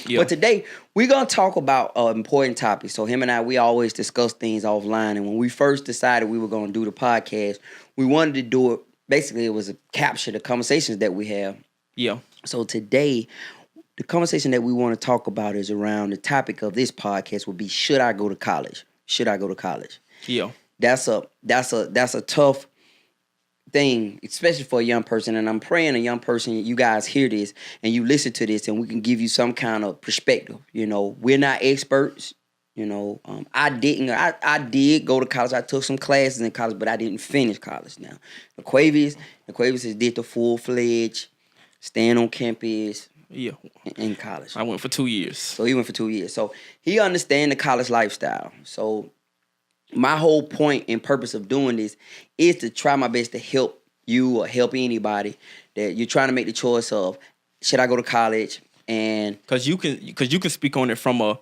Yeah. But today we're gonna talk about an important topic. So him and I, we always discuss things offline. And when we first decided we were gonna do the podcast, we wanted to do it. Basically, it was a capture the conversations that we have. Yeah. So today, the conversation that we want to talk about is around the topic of this podcast would be, should I go to college? Should I go to college? Yeah. That's a tough thing, especially for a young person. And I'm praying a young person, you guys hear this and you listen to this and we can give you some kind of perspective. You know, we're not experts. You know, I did go to college. I took some classes in college, but I didn't finish college. Now, Aquavius has did the full-fledged, staying on campus, Yeah. in college. I went for 2 years. So he went for 2 years. So he understands the college lifestyle. So my whole point and purpose of doing this is to try my best to help you or help anybody that you're trying to make the choice of, should I go to college? And Cause you can speak on it from a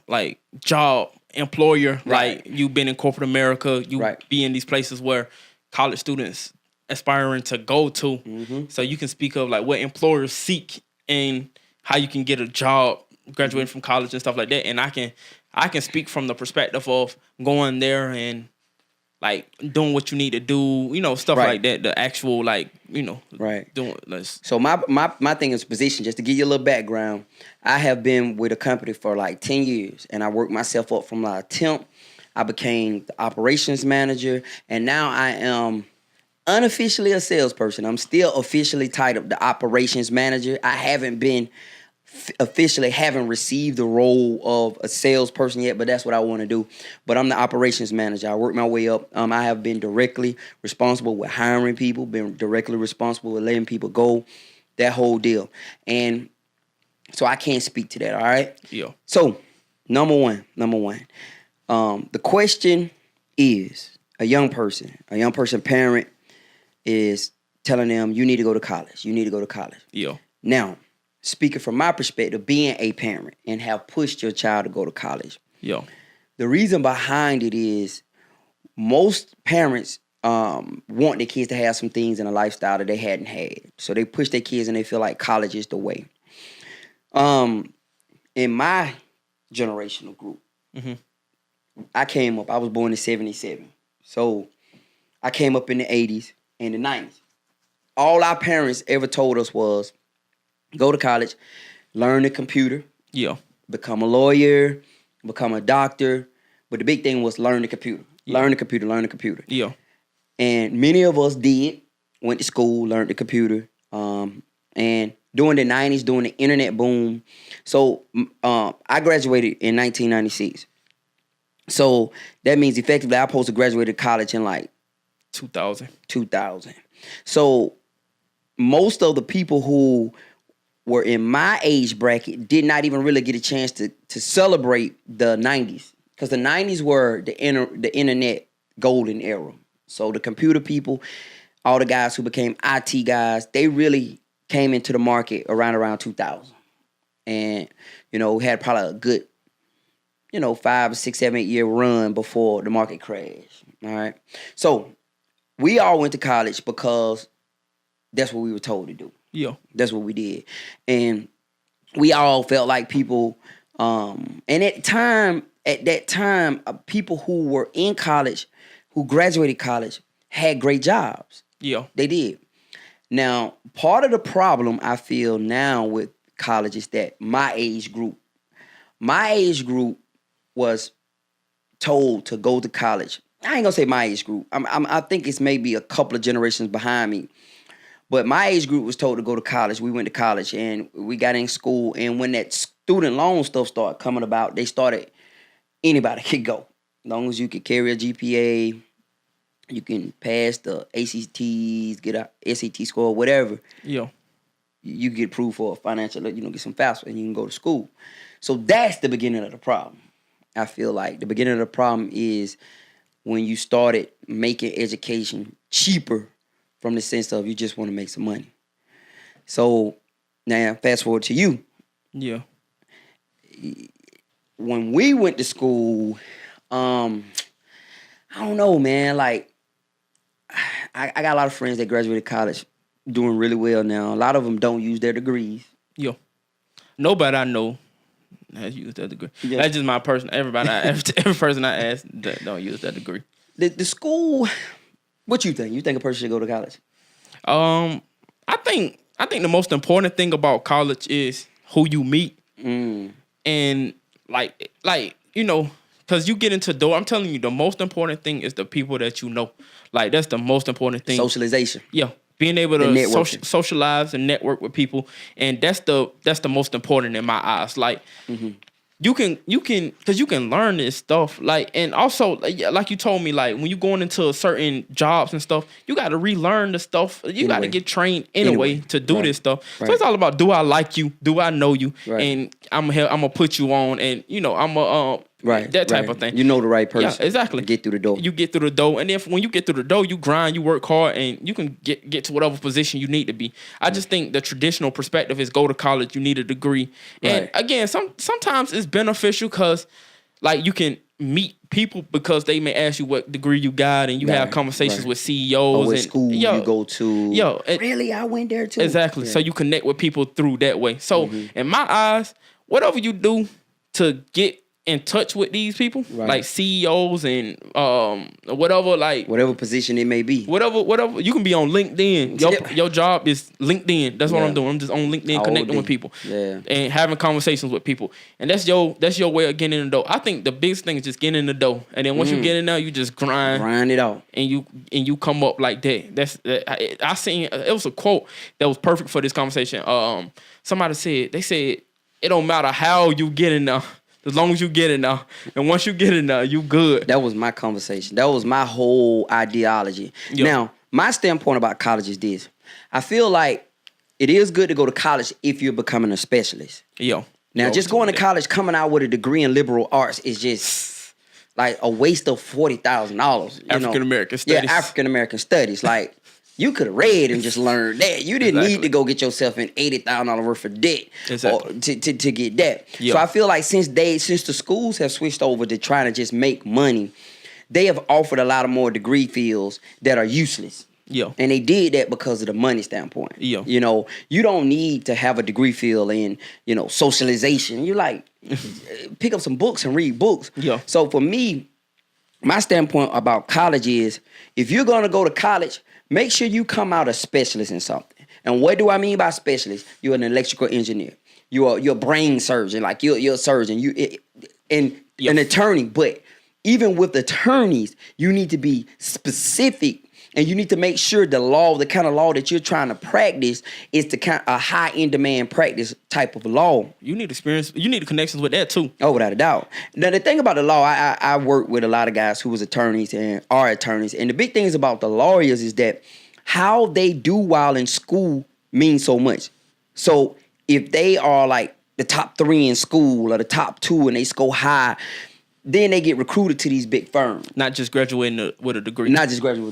like job employer, Right. like you've been in corporate America, you Right. be in these places where college students aspiring to go to. Mhm. So you can speak of like what employers seek and how you can get a job graduating from college and stuff like that. And I can speak from the perspective of going there and like doing what you need to do, you know, stuff Right. like that. The actual like, you know, Right. doing this. So my thing is position. Just to give you a little background, I have been with a company for like 10 years, and I worked myself up from like a temp. I became the operations manager, and now I am unofficially a salesperson. I'm still officially titled the operations manager. I haven't been officially haven't received the role of a salesperson yet, but that's what I want to do. But I'm the operations manager. I work my way up. I have been directly responsible with hiring people, been directly responsible with letting people go, that whole deal. And so I can't speak to that, all right? Yeah. So, number one, the question is, a young person parent is telling them, you need to go to college. You need to go to college. Yeah. Now, speaking from my perspective, being a parent and have pushed your child to go to college, Yeah. the reason behind it is most parents want their kids to have some things in a lifestyle that they hadn't had. So they push their kids and they feel like college is the way. In my generational group, Mhm. I was born in 77. So I came up in the 80s and the 90s. All our parents ever told us was, go to college, learn the computer, Yeah. become a lawyer, become a doctor. But the big thing was learn the computer. Yeah. Learn the computer. Yeah. And many of us did, went to school, learned the computer. And during the 90s, during the internet boom. So I graduated in 1996. So that means effectively I supposed to graduate college in like 2000. 2000. So most of the people who were in my age bracket did not even really get a chance to celebrate the 90s, because the 90s were the internet golden era. So the computer people, all the guys who became IT guys, they really came into the market around 2000. And, you know, we had probably a good, 5, 6, 7, 8 year run before the market crashed. All right. So we all went to college because that's what we were told to do. Yeah. That's what we did. And we all felt like people, and at that time, people who were in college, who graduated college, had great jobs. Yeah. They did. Now, part of the problem I feel now with college is that my age group was told to go to college. I ain't gonna say my age group. I think it's maybe a couple of generations behind me. But my age group was told to go to college. We went to college and we got in school. And when that student loan stuff started coming about, they started, anybody could go. As long as you could carry a GPA, you can pass the ACTs, get a SAT score, whatever. Yeah. You get approved for a financial, get some FAFSA and you can go to school. So that's the beginning of the problem. I feel like the beginning of the problem is when you started making education cheaper, from the sense of you just want to make some money. So now fast forward to you. Yeah. When we went to school, I don't know, man. Like, I got a lot of friends that graduated college doing really well now. A lot of them don't use their degrees. Yeah. Nobody I know has used that degree. Yeah. That's just my person. Every person I ask that don't use that degree. The school. What you think? You think a person should go to college? I think the most important thing about college is who you meet, and like because you get into door. I'm telling you, the most important thing is the people that you know. Like that's the most important thing. Socialization. Yeah, being able to networking. socialize and network with people, and that's the most important in my eyes. Like. You can because you can learn this stuff, like, and also like you told me, like when you going into certain jobs and stuff, you got to relearn the stuff. You got to get trained anyway to do this stuff. So it's all about, do I like you? Do I know you? And I'm gonna put you on, and I'm a that type of thing. You know the right person. Yeah, exactly. Get through the door. You get through the door, and then when you get through the door, you grind, you work hard, and you can get to whatever position you need to be. I just think the traditional perspective is go to college, you need a degree, and again, sometimes it's beneficial because, like, you can meet people because they may ask you what degree you got, and you have conversations with CEOs or what and school you go to. Really, I went there too. Exactly. So you connect with people through that way. So in my eyes, whatever you do to get in touch with these people, like CEOs and whatever position it may be, whatever you can be on LinkedIn. Your job is LinkedIn. That's what I'm doing. I'm just on LinkedIn connecting with people, and having conversations with people, and that's your way of getting in the door. I think the biggest thing is just getting in the door, and then once you get in there, you just grind it out, and you come up like that. I seen it was a quote that was perfect for this conversation. Somebody said it don't matter how you get in there, as long as you get in there. And once you get in there, you good. That was my conversation. That was my whole ideology. Yep. Now, my standpoint about college is this. I feel like it is good to go to college if you're becoming a specialist. Now, just going to college, coming out with a degree in liberal arts is just like a waste of $40,000. African-American studies. Yeah, African-American studies. Like, you could have read and just learned that. You didn't need to go get yourself in $80,000 worth of debt to get that. So I feel like since the schools have switched over to trying to just make money, they have offered a lot of more degree fields that are useless. And they did that because of the money standpoint. You don't need to have a degree field in, socialization. You like pick up some books and read books. So for me, my standpoint about college is, if you're going to go to college, make sure you come out a specialist in something. And what do I mean by specialist? You're an electrical engineer. You're a brain surgeon. Like you're a surgeon. An attorney. But even with attorneys, you need to be specific, and you need to make sure the kind of law that you're trying to practice is the kind a high in demand practice type of law. You need experience. You need connections with that too. Oh, without a doubt. Now the thing about the law, I work with a lot of guys who was attorneys and are attorneys, and the big things about the lawyers is that how they do while in school means so much. So if they are like the top 3 in school or the top 2 and they score high, then they get recruited to these big firms. Not just graduating with a degree. Graduating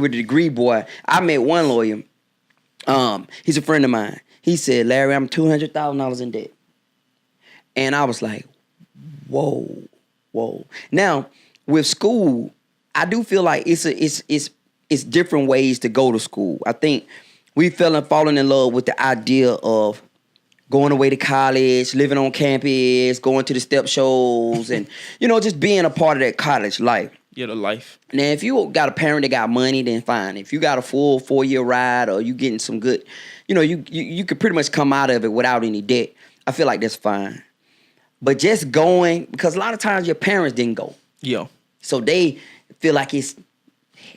with a degree, boy. I met one lawyer. He's a friend of mine. He said, "Larry, I'm $200,000 in debt." And I was like, whoa. Now, with school, I do feel like it's different ways to go to school. I think we falling in love with the idea of going away to college, living on campus, going to the step shows, and, just being a part of that college life. Yeah, the life. Now, if you got a parent that got money, then fine. If you got a full 4-year ride or you getting some good, you could pretty much come out of it without any debt. I feel like that's fine. But just going, because a lot of times your parents didn't go. So they feel like it's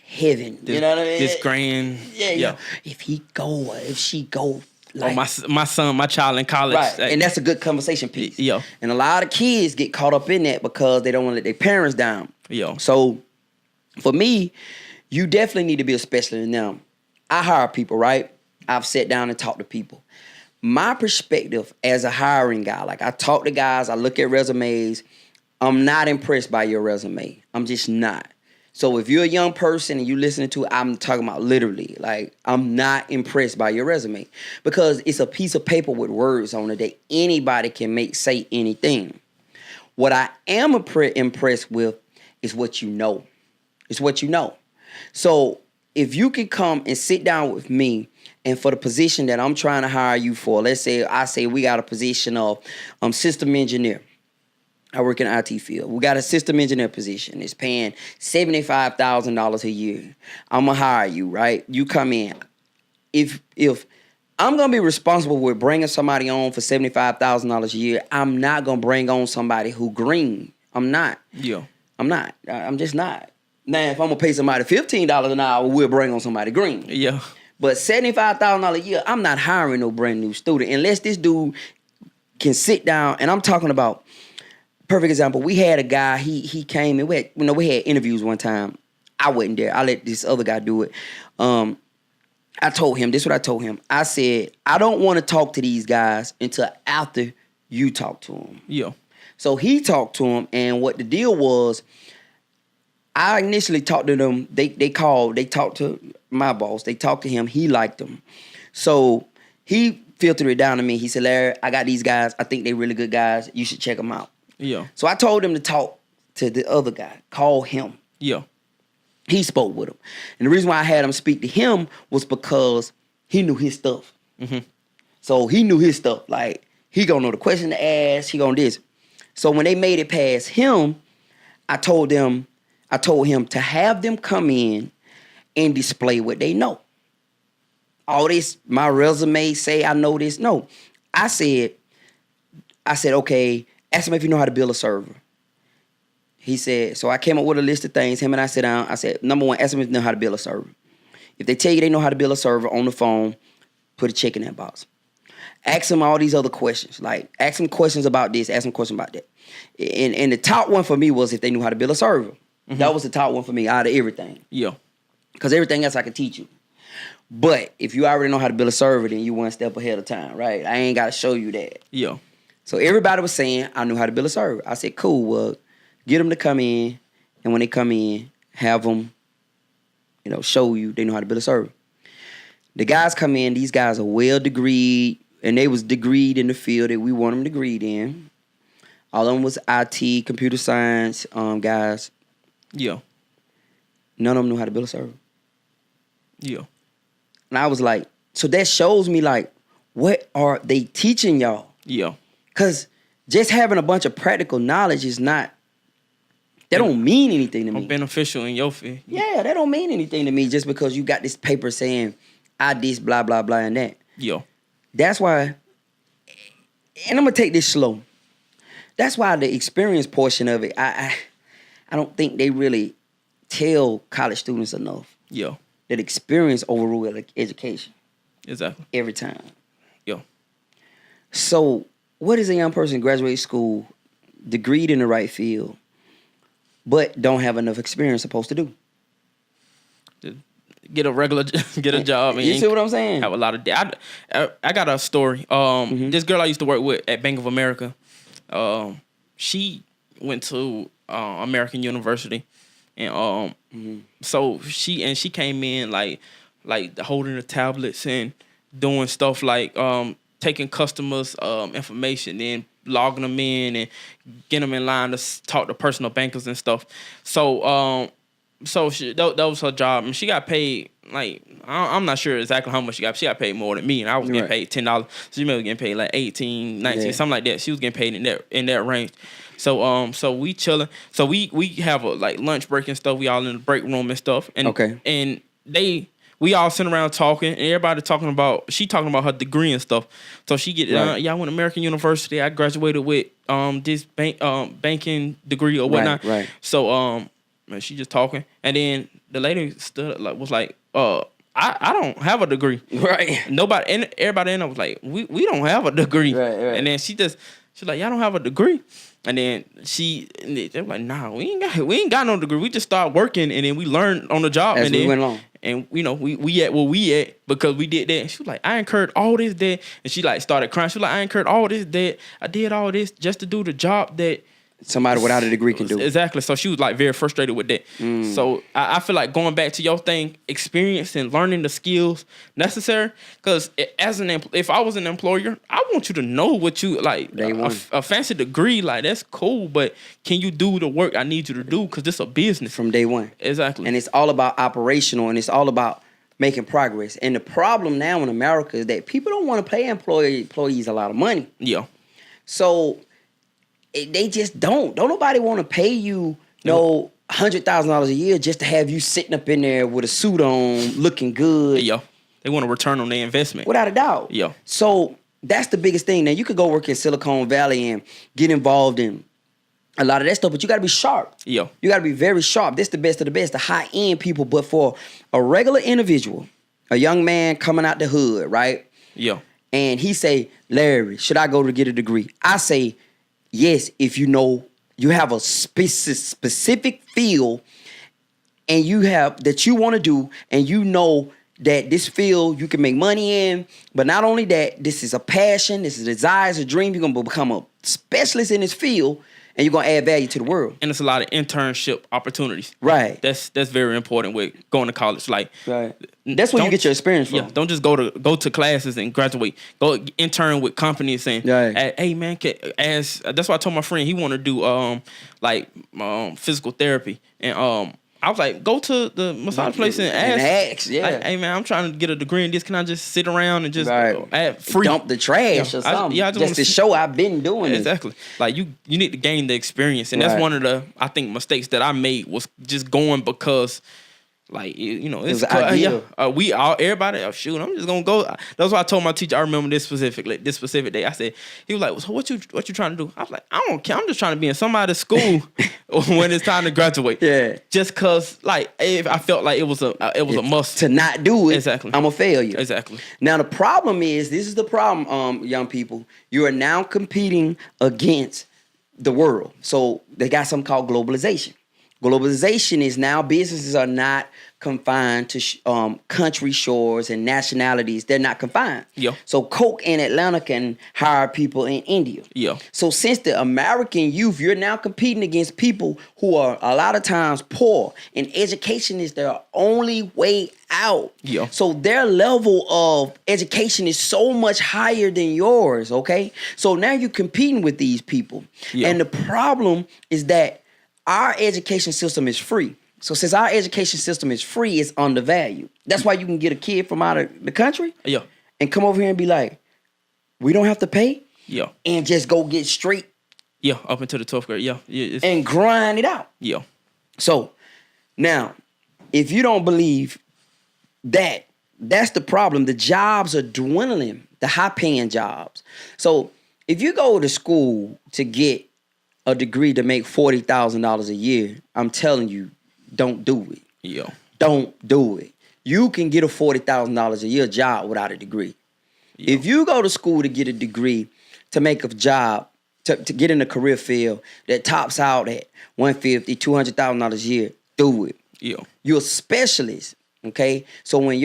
heaven. You know what I mean? This grand. Yeah. If he go or if she go. Like, my son, my child in college. Right, and that's a good conversation piece. And a lot of kids get caught up in that because they don't want to let their parents down. So for me, you definitely need to be a specialist. Now, I hire people, right? I've sat down and talked to people. My perspective as a hiring guy, like I talk to guys, I look at resumes. I'm not impressed by your resume. I'm just not. So if you're a young person and you listening to it, I'm talking about literally. Like, I'm not impressed by your resume because it's a piece of paper with words on it that anybody can say anything. What I am impressed with is what you know. It's what you know. So if you can come and sit down with me and for the position that I'm trying to hire you for, let's say I say we got a position of system engineer. I work in the IT field. We got a system engineer position. It's paying $75,000 a year. I'm gonna hire you, right? You come in. If I'm gonna be responsible with bringing somebody on for $75,000 a year, I'm not gonna bring on somebody who green. I'm not. Yeah. I'm not. I'm just not. Now, if I'm gonna pay somebody $15 an hour, we'll bring on somebody green. Yeah. But $75,000 a year, I'm not hiring no brand new student unless this dude can sit down. And I'm talking about, perfect example. We had a guy. He came and we had interviews one time. I wasn't there. I let this other guy do it. I told him, this is what I told him. I said, I don't want to talk to these guys until after you talk to them. Yeah. So he talked to him, and what the deal was, I initially talked to them. They talked to my boss. They talked to him. He liked them. So he filtered it down to me. He said, Larry, I got these guys. I think they're really good guys. You should check them out. Yeah. So I told him to talk to the other guy. Call him. Yeah. He spoke with him. And the reason why I had him speak to him was because he knew his stuff. Mm-hmm. So he knew his stuff. Like, he gonna know the question to ask. He gonna this. So when they made it past him, I told him to have them come in and display what they know. All this, my resume say I know this. No. I said, okay, ask him if you know how to build a server. He said, so I came up with a list of things. Him and I sat down. I said, number one, ask them if they know how to build a server. If they tell you they know how to build a server on the phone, put a check in that box. Ask them all these other questions. Like, ask them questions about this, ask them questions about that. And the top one for me was if they knew how to build a server. Mm-hmm. That was the top one for me out of everything. Yeah. Because everything else I could teach you. But if you already know how to build a server, then you one step ahead of time, right? I ain't got to show you that. Yeah. So everybody was saying I knew how to build a server. I said, cool, well, get them to come in, and when they come in, have them, show you they know how to build a server. The guys come in, these guys are well-degreed, and they was degreed in the field that we want them degreed in. All of them was IT, computer science guys. Yeah. None of them knew how to build a server. Yeah. And I was like, so that shows me, like, what are they teaching y'all? Yeah. Because just having a bunch of practical knowledge is not, that don't mean anything to me. Beneficial in your field. Yeah, that don't mean anything to me just because you got this paper saying I this, blah, blah, blah, and that. Yeah. That's why, and I'm going to take this slow. That's why the experience portion of it, I don't think they really tell college students enough. Yeah. That experience overrule education. Exactly. Every time. Yeah. So, what is a young person graduate school, degreed in the right field, but don't have enough experience supposed to do? Get a job. And you see what I'm saying? Have a lot of. I got a story. This girl I used to work with at Bank of America, she went to American University, and so she came in like holding the tablets and doing stuff like taking customers' information and logging them in and getting them in line to talk to personal bankers and stuff. So that was her job, and she got paid like I'm not sure exactly how much she got. She got paid more than me, and I was getting paid $10. So she was getting paid like 18, 19, something like that. She was getting paid in that range. So we chilling. So we have a like lunch break and stuff. We all in the break room and stuff. And and we all sitting around talking, and everybody talking about her degree and stuff. So she get I went to American University. I graduated with this banking degree or whatnot. Right. So and she just talking, and then the lady stood was like, I don't have a degree. Right. Everybody in there was like, we don't have a degree. Right. And then she's like, y'all don't have a degree. And then they were like, nah, we ain't got no degree. We just start working, and then we learned on the job. As and we then, went along. And we at where we at because we did that. And she was like, I incurred all this debt, and she like started crying. She was like, I incurred all this debt. I did all this just to do the job that somebody without a degree can do. Exactly. So she was like very frustrated with that. So I feel like going back to your thing, experience and learning the skills necessary. Because if I was an employer, I want you to know what you like. A fancy degree, like that's cool, but can you do the work I need you to do? Because this a business from day one. Exactly. And it's all about operational, and it's all about making progress. And the problem now in America is that people don't want to pay employees a lot of money. Yeah. So they just don't. Don't nobody want to pay you no $100,000 a year just to have you sitting up in there with a suit on, looking good. Yeah. They want a return on their investment. Without a doubt. Yeah. So that's the biggest thing. Now you could go work in Silicon Valley and get involved in a lot of that stuff, but you got to be sharp. Yeah. You got to be very sharp. This the best of the best, the high end people. But for a regular individual, a young man coming out the hood, right? Yeah. And he say, Larry, should I go to get a degree? I say, yes, if you know you have a specific field and you have that you want to do, and you know that this field you can make money in, but not only that, this is a passion, this is a desire, it's a dream. You're gonna become a specialist in this field, and you're gonna add value to the world. And it's a lot of internship opportunities. Right. That's very important with going to college. Like, right. That's where you get your experience from. Yeah. Don't just go to classes and graduate. Go intern with companies and right. Hey man, that's why I told my friend he want to do physical therapy, and I was like, go to the massage place and ask. Yeah. Like, hey man, I'm trying to get a degree in this. Can I just sit around and just free dump the trash or something? Just to show I've been doing it. Exactly. Like you need to gain the experience, and that's one of the mistakes that I made was just going because. Like, you know, it's ideal. Everybody, shoot, I'm just gonna go. That's why I told my teacher, I remember this specific day. I said, he was like, so what you trying to do? I was like, I don't care. I'm just trying to be in somebody's school when it's time to graduate. Yeah. Just cause, like, I felt like it was a must. To not do it, exactly. I'm a failure. Exactly. Now, the problem is, this is the problem, young people. You are now competing against the world. So they got something called globalization. Globalization is now businesses are not confined to country shores and nationalities. They're not confined. Yeah. So Coke in Atlanta can hire people in India. Yeah. So since the American youth, you're now competing against people who are a lot of times poor, and education is their only way out. Yeah. So their level of education is so much higher than yours, okay? So now you're competing with these people. Yeah. And the problem is that our education system is free. So since our education system is free, it's undervalued. That's why you can get a kid from out of the country and come over here and be like, we don't have to pay? Yeah. And just go get straight. Yeah, up until the 12th grade. Yeah. And grind it out. Yeah. So now, if you don't believe that, that's the problem. The jobs are dwindling, the high-paying jobs. So if you go to school to get a degree to make $40,000 a year, I'm telling you, don't do it. Yeah. Don't do it. You can get a $40,000 a year job without a degree. Yeah. If you go to school to get a degree to make a job, to get in a career field that tops out at $150,000, $200,000 a year, do it. Yeah. You're a specialist, okay? So when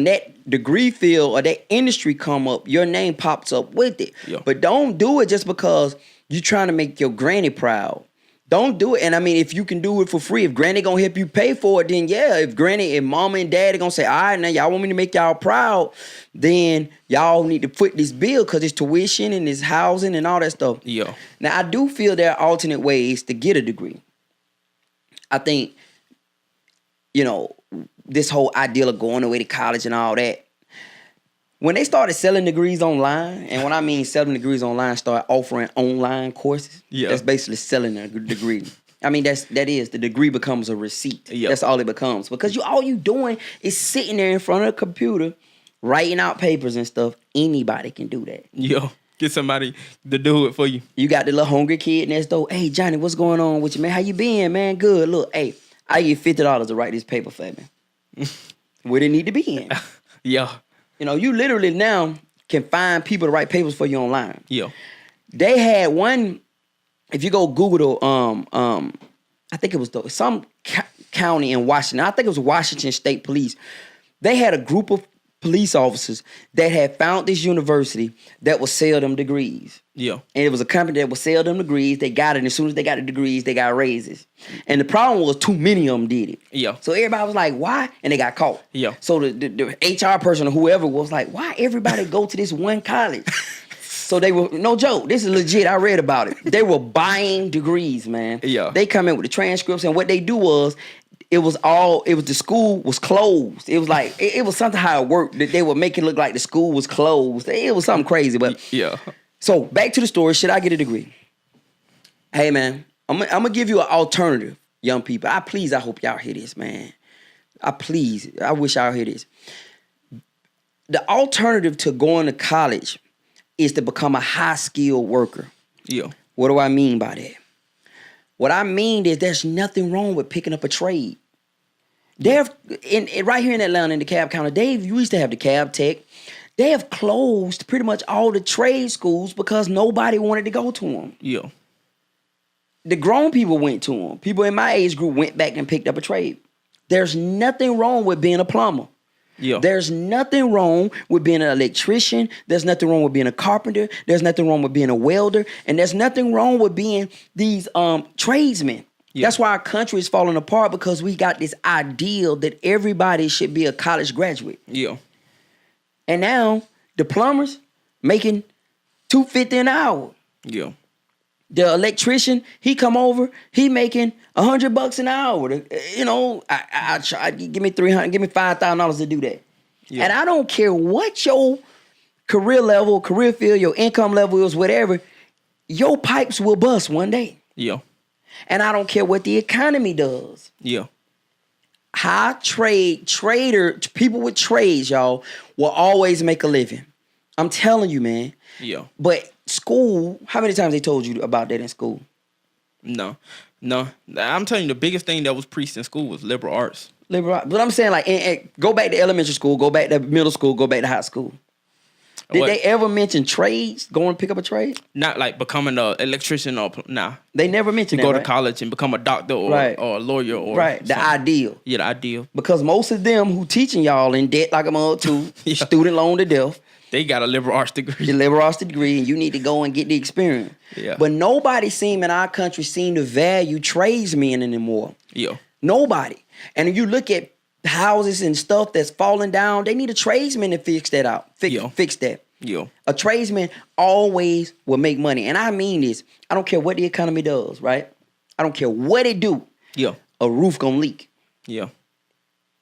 that degree field or that industry come up, your name pops up with it. Yeah. But don't do it just because you're trying to make your granny proud. Don't do it. And I mean, if you can do it for free, if granny gonna help you pay for it, then yeah. If mama and daddy gonna say, all right, now y'all want me to make y'all proud, then y'all need to foot this bill because it's tuition and it's housing and all that stuff. Yeah. Now, I do feel there are alternate ways to get a degree. I think, this whole ideal of going away to college and all that, when they started selling degrees online, and when I mean selling degrees online, start offering online courses, that's basically selling a degree. I mean, the degree becomes a receipt. Yeah. That's all it becomes. Because all you doing is sitting there in front of a computer, writing out papers and stuff. Anybody can do that. Yeah. Get somebody to do it for you. You got the little hungry kid next door. Hey, Johnny, what's going on with you, man? How you been, man? Good. Look, hey, I get $50 to write this paper for me. Where they need to be in. Yeah. You literally now can find people to write papers for you online. Yeah. They had one, if you go Google, I think it was some county in Washington. I think it was Washington State Police. They had a group of police officers that had found this university that would sell them degrees. Yeah. And it was a company that would sell them degrees. They got it. And as soon as they got the degrees, they got raises. And the problem was too many of them did it. Yeah. So everybody was like, why? And they got caught. Yeah. So the HR person or whoever was like, why everybody go to this one college? So they were, no joke, this is legit. I read about it. They were buying degrees, man. Yeah. They come in with the transcripts, and what they do was, the school was closed. It was like it was something how it worked that they would make it look like the school was closed. It was something crazy. But Yeah. so back to the story. Should I get a degree? Hey man, I'm gonna give you an alternative, young people. I hope y'all hear this, man. I wish y'all hear this. The alternative to going to college is to become a high-skilled worker. Yeah. What do I mean by that? What I mean is there's nothing wrong with picking up a trade. Right here in Atlanta, in DeKalb County, you used to have the cab tech. They have closed pretty much all the trade schools because nobody wanted to go to them. Yeah. The grown people went to them. People in my age group went back and picked up a trade. There's nothing wrong with being a plumber. Yeah. There's nothing wrong with being an electrician. There's nothing wrong with being a carpenter. There's nothing wrong with being a welder. And there's nothing wrong with being these tradesmen. Yeah. That's why our country is falling apart, because we got this ideal that everybody should be a college graduate. Yeah. And now the plumbers making $250 an hour. Yeah. The electrician, he come over, he making $100 an hour. You know, I try, give me $300, give me $5,000 to do that. Yeah. And I don't care what your career level, career field, your income level is, whatever, your pipes will bust one day. Yeah. And I don't care what the economy does. Yeah. People with trades, y'all, will always make a living. I'm telling you, man. Yeah. But school, how many times they told you about that in school? No. I'm telling you, the biggest thing that was preached in school was liberal arts. But I'm saying, like, go back to elementary school, go back to middle school, go back to high school. Did they ever mention trades? Going to pick up a trade? Not like becoming an electrician or nah. They never mentioned that. Go to college and become a doctor or a lawyer or the ideal. Yeah, the ideal. Because most of them who teaching y'all in debt like a mother too, yeah. Student loan to death. They got a liberal arts degree. The liberal arts degree, and you need to go and get the experience. Yeah. But nobody in our country seem to value tradesmen anymore. Yeah. Nobody. And if you look at houses and stuff that's falling down, they need a tradesman to fix that out. Fix that. Yeah. A tradesman always will make money. And I mean this. I don't care what the economy does, right? I don't care what it do. Yeah. A roof gonna leak. Yeah.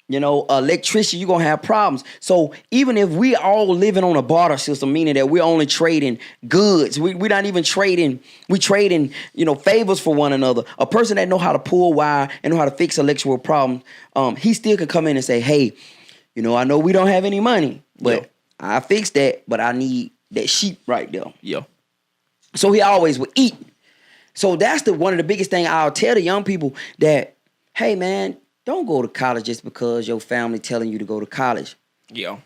You know, electrician, you're going to have problems. So even if we all living on a barter system, meaning that we're only trading goods, we're not even trading, we trading, favors for one another. A person that know how to pull wire and know how to fix electrical problems, he still can come in and say, hey, I know we don't have any money, but I fix that, but I need that sheep right there. Yeah. So he always will eat. So that's one of the biggest thing I'll tell the young people that, hey, man, don't go to college just because your family telling you to go to college. Yeah.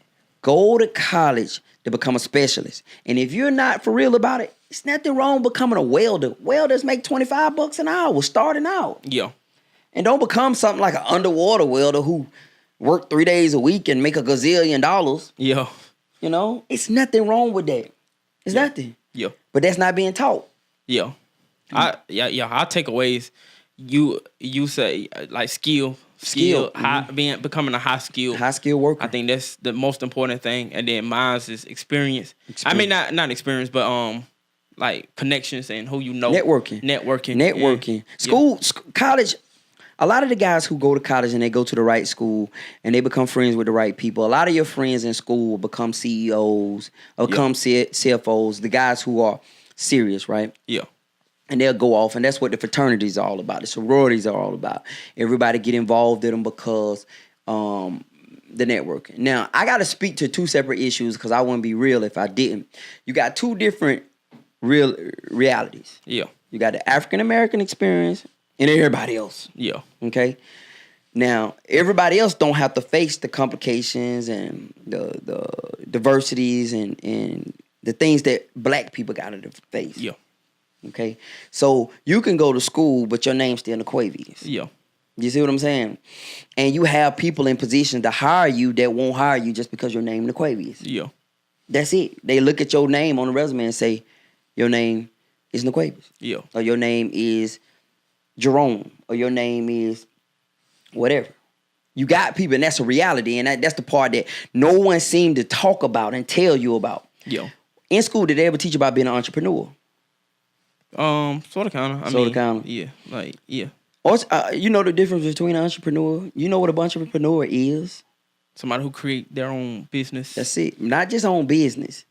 Go to college to become a specialist. And if you're not for real about it, it's nothing wrong becoming a welder. Welders make $25 an hour starting out. Yeah. And don't become something like an underwater welder who work 3 days a week and make $1 gazillion. Yeah. It's nothing wrong with that. It's nothing. Yeah. But that's not being taught. Yeah. Our takeaways, you say like skill, becoming a high skill worker. I think that's the most important thing. And then mine is experience. I mean, not experience, but like connections and who you know. Networking. School, college. A lot of the guys who go to college and they go to the right school and they become friends with the right people. A lot of your friends in school will become CEOs, or become CFOs. The guys who are serious, right? Yeah. And they'll go off, and that's what the fraternities are all about. The sororities are all about. Everybody get involved in them because the networking. Now, I got to speak to two separate issues because I wouldn't be real if I didn't. You got two different realities. Yeah. You got the African-American experience and everybody else. Yeah. Okay? Now, everybody else don't have to face the complications and the diversities and the things that black people got to face. Yeah. Okay, so you can go to school, but your name's still Naquavius. Yeah. You see what I'm saying? And you have people in position to hire you that won't hire you just because your name Naquavius. Yeah. That's it. They look at your name on the resume and say, your name is Naquavius. Yeah. Or your name is Jerome. Or your name is whatever. You got people, and that's a reality. And that's the part that no one seemed to talk about and tell you about. Yeah. In school, did they ever teach you about being an entrepreneur? Sort of, kind of. Sort of, kind of. Yeah, like, yeah. Or you know the difference between an entrepreneur? You know what a entrepreneur is? Somebody who create their own business. That's it. Not just own business.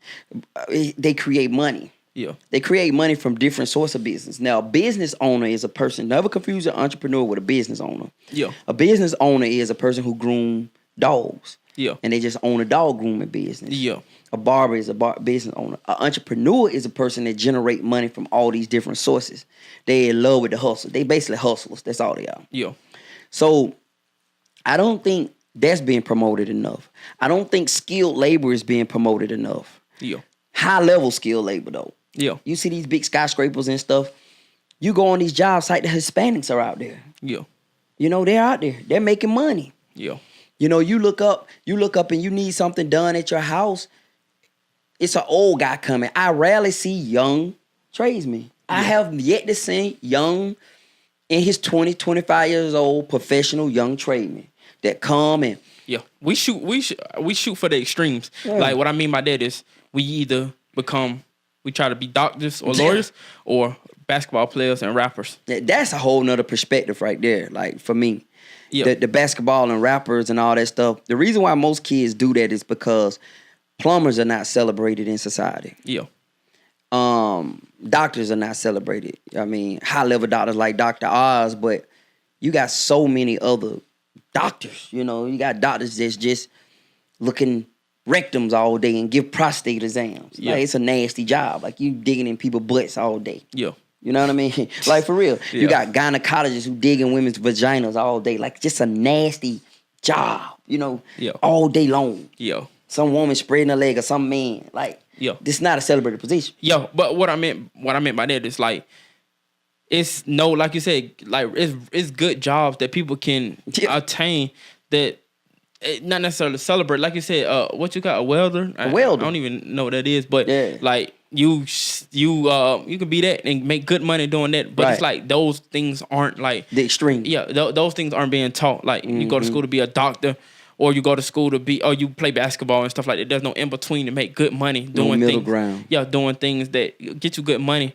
They create money. Yeah. They create money from different sources of business. Now, a business owner is a person. Never confuse an entrepreneur with a business owner. Yeah. A business owner is a person who groom dogs. Yeah. And they just own a dog grooming business. Yeah. A barber is a business owner. An entrepreneur is a person that generate money from all these different sources. They in love with the hustle. They basically hustlers. That's all they are. Yeah. So I don't think that's being promoted enough. I don't think skilled labor is being promoted enough. Yeah. High level skilled labor though. Yeah. You see these big skyscrapers and stuff. You go on these jobs like the Hispanics are out there. Yeah. You know, they're out there. They're making money. Yeah. You know, you look up and you need something done at your house. It's an old guy coming. I rarely see young tradesmen. I have yet to see young, in his 20, 25 years old, professional young tradesmen that come and Yeah. We shoot for the extremes. Yeah. Like what I mean by that is we try to be doctors or lawyers or basketball players and rappers. that's a whole nother perspective right there. Like for me, Yeah. the basketball and rappers and all that stuff. The reason why most kids do that is because plumbers are not celebrated in society. Yeah. Doctors are not celebrated. I mean, high level doctors like Dr. Oz, but you got so many other doctors. You know, you got doctors that's just looking rectums all day and give prostate exams. Yeah. Like, it's a nasty job. Like you digging in people's butts all day. Yeah. You know what I mean? Like for real. Yeah. You got gynecologists who dig in women's vaginas all day. Like just a nasty job, you know, Yeah. all day long. Yeah. Some woman spreading her leg or some man. Like, Yeah. this is not a celebrated position. Yo, but what I meant by that is like it's no, like you said, like it's good jobs that people can Yeah. attain that not necessarily celebrate. Like you said, what you got, a welder? A welder. I don't even know what that is, but Yeah. like you can be that and make good money doing that. But it's Right. like those things aren't like The extreme. yeah, those things aren't being taught. Like you go to school to be a doctor, or you go to school to be, or you play basketball and stuff like that. There's no in between to make good money doing middle things. ground. Yeah, doing things that get you good money.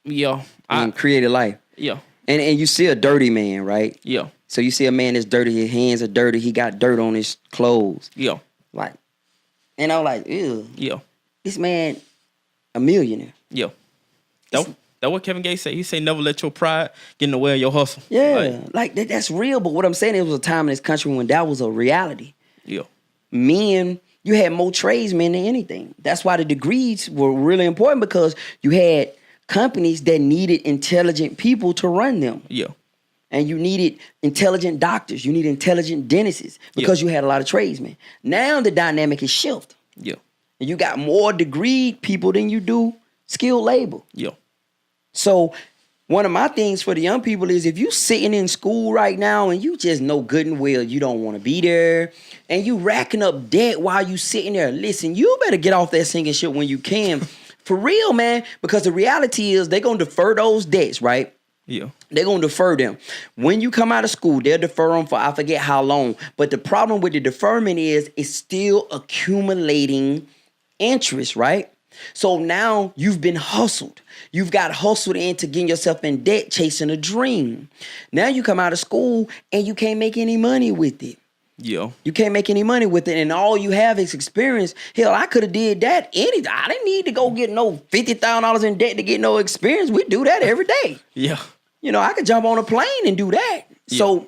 Yeah, And create a life. yeah, And you see a dirty man, right? yeah, So you see a man that's dirty, his hands are dirty, he got dirt on his clothes. yeah, Like, and I'm like, ew, yeah, this man a millionaire. yeah. That what Kevin Gates said. He said, never let your pride get in the way of your hustle. Yeah, like that's real. But what I'm saying, it was a time in this country when that was a reality. Yeah, Men, you had more tradesmen than anything. That's why the degrees were really important, because you had companies that needed intelligent people to run them. yeah, And you needed intelligent doctors. You needed intelligent dentists, because you had a lot of tradesmen. Now the dynamic is shifted. yeah, And you got more degreed people than you do skilled labor. yeah, So one of my things for the young people is, if you sitting in school right now and you just know good and well you don't want to be there, and you racking up debt while you sitting there, listen, you better get off that sinking ship when you can. For real, man. Because the reality is they're going to defer those debts, right? yeah, They're going to defer them. When you come out of school, they'll defer them for I forget how long. But the problem with the deferment is it's still accumulating interest, right? So now you've been hustled. You've got hustled into getting yourself in debt, chasing a dream. Now you come out of school and you can't make any money with it. yeah, You can't make any money with it, and all you have is experience. Hell, I could have did that I didn't need to go get no $50,000 in debt to get no experience. We do that every day. yeah, You know, I could jump on a plane and do that. Yeah. So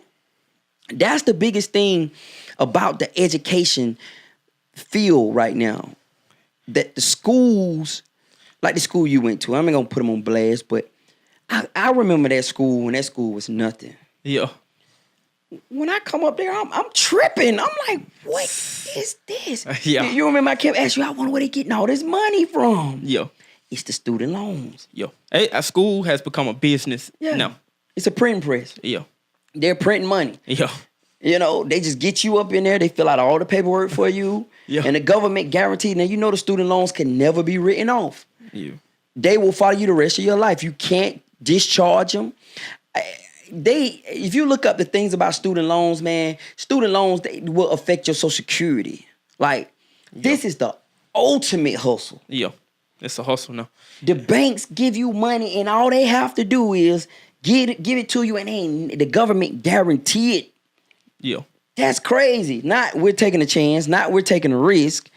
that's the biggest thing about the education field right now. That the schools, like the school you went to, I'm not gonna put them on blast, but I remember that school when that school was nothing. yeah, When I come up there, I'm tripping. I'm like, what is this? Yeah. You remember I kept asking you, I wonder where they getting all this money from. yeah, It's the student loans. yeah. Hey, a school has become a business now. It's a printing press. Yeah, They're printing money. yeah, You know, they just get you up in there. They fill out all the paperwork for you. Yeah. And the government guaranteed. Now, you know the student loans can never be written off. yeah, They will follow you the rest of your life. You can't discharge them. If you look up the things about student loans, man, student loans, they will affect your Social Security. Like, this is the ultimate hustle. yeah. It's a hustle now. The banks give you money, and all they have to do is give it to you, and ain't the government guarantee it. Yeah. That's crazy. Not we're taking a chance. Not we're taking a risk.